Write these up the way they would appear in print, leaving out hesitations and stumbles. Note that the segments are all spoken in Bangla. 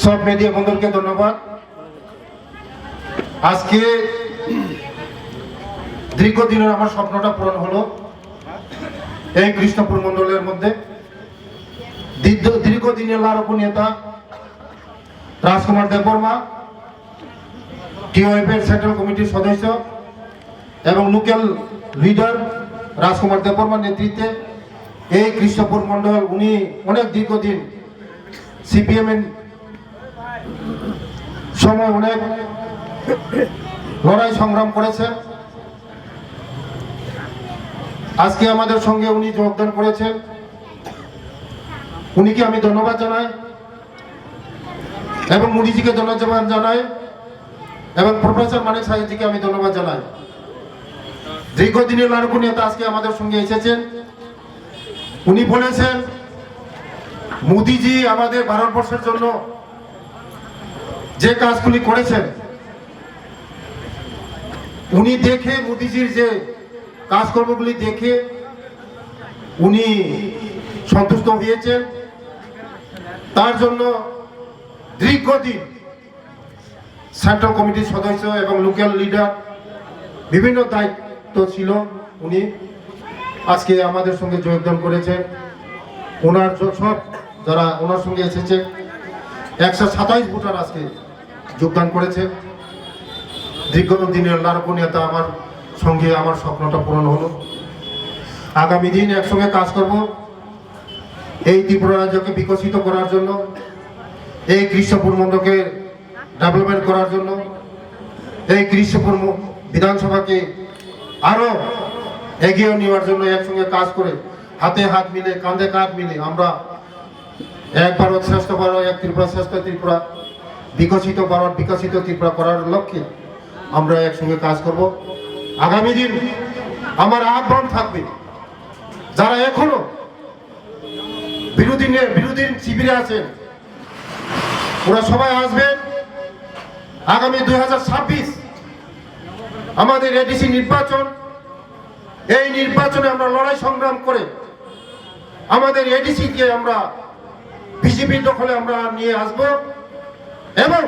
সব মিডিয়া বন্ধুকে ধন্যবাদ। আজকে দীর্ঘদিনের আমার স্বপ্নটা পূরণ হলো। এই কৃষ্ণপুর মন্ডলের মধ্যে দীর্ঘদিনের লারপু নেতা রাজকুমার দেববর্মা, টিওএফ এর সেন্ট্রাল কমিটির সদস্য এবং লোকাল লিডার রাজকুমার দেববর্মার নেতৃত্বে এই কৃষ্ণপুর মন্ডল উনি অনেক দীর্ঘদিন সিপিএম এর সময় অনেক লড়াই সংগ্রাম করেছে। আজকে আমাদের সঙ্গে উনি যোগদান করেছেন, উনিকে আমি ধন্যবাদ জানাই এবং মুনিজিকে ধন্যবাদ জানাই এবং প্রফেসর মানিক সাহেবজিকে আমি ধন্যবাদ জানাই। দীর্ঘদিনের লাড়কু নেতা আজকে আমাদের সঙ্গে এসেছেন। উনি বলেছেন মোদিজি আমাদের ভারতবর্ষের জন্য যে কাজগুলি করেছেন, উনি দেখে মোদিজির যে কাজকর্মগুলি দেখে উনি সন্তুষ্ট হয়েছেন। তার জন্য দীর্ঘদিন সেন্ট্রাল কমিটির সদস্য এবং লোকাল লিডার বিভিন্ন দায়িত্ব ছিল। উনি আজকে আমাদের সঙ্গে যোগদান করেছেন। ওনার সব যারা ওনার সঙ্গে এসেছে 127 ভোটার আজকে যোগদান করেছে। দীর্ঘদিনের লাড়কু নেতা আমার সঙ্গে আমার স্বপ্নটা পূরণ হলো। আগামী দিন একসঙ্গে কাজ করব এই ত্রিপুরা রাজ্যকে বিকশিত করার জন্য, এই কৃষ্ণপুর মন্ডলকে ডেভেলপমেন্ট করার জন্য, এই কৃষ্ণপুর বিধানসভাকে আরো এগিয়ে নেওয়ার জন্য একসঙ্গে কাজ করে হাতে হাত মিলে কাঁধে কাঁধ মিলে আমরা এক ভারত শ্রেষ্ঠ ভারত, এক ত্রিপুরা শ্রেষ্ঠ ত্রিপুরা, বিকশিত ভারত বিকশিত ত্রিপুরা করার লক্ষ্যে আমরা একসঙ্গে কাজ করব। আগামী দিন আমার আহ্বান থাকবে, যারা এখনো বিরোধী শিবিরে আছেন ওরা সবাই আসবেন। আগামী 2026 আমাদের এডিসি নির্বাচন, এই নির্বাচনে আমরা লড়াই সংগ্রাম করে আমাদের এডিসি কে আমরা বিজেপি দখলে আমরা নিয়ে আসব এবং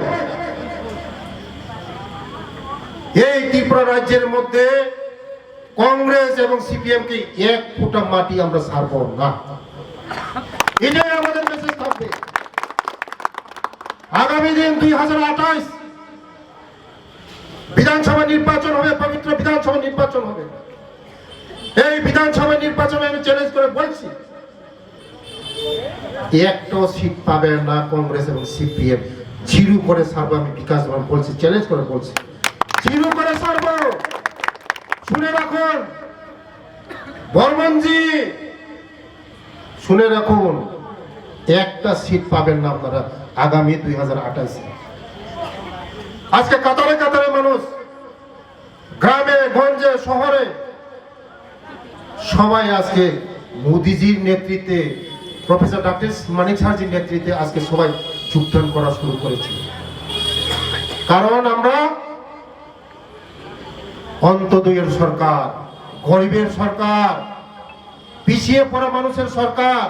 এই ত্রিপুরা রাজ্যের মধ্যে কংগ্রেস এবং সিপিএম কে এক ফুটা মাটি আমরা ছাড়ব না। এটাই আমাদের মেসেজ থাকবে। আগামী দিন 2028 বিধানসভা নির্বাচন হবে, পবিত্র বিধানসভা নির্বাচন হবে। এই বিধানসভা নির্বাচনে আমি চ্যালেঞ্জ করে বলছি, একটা সিট পাবে না কংগ্রেস এবং সিপিএম। জিরো করে ছাড়বো, আমি বিকাশ বলছি, চ্যালেঞ্জ করে বলছি, জিরো করে ছাড়বো। শুনে রাখুন বর্মনজি, শুনে রাখুন, একটা সিট পাবেন না আপনারা আগামী 2028। আজকে কাতারে কাতারে মানুষ, গ্রামে গঞ্জে শহরে সবাই আজকে মোদিজির নেতৃত্বে, প্রফেসর ডক্টর মানিক সাহেবজির নেতৃত্বে আজকে সবাই যোগদান করা শুরু করেছে। কারণ আমরা অন্তদয়ের সরকার, গরিবের সরকার, পিছিয়ে পড়া মানুষের সরকার।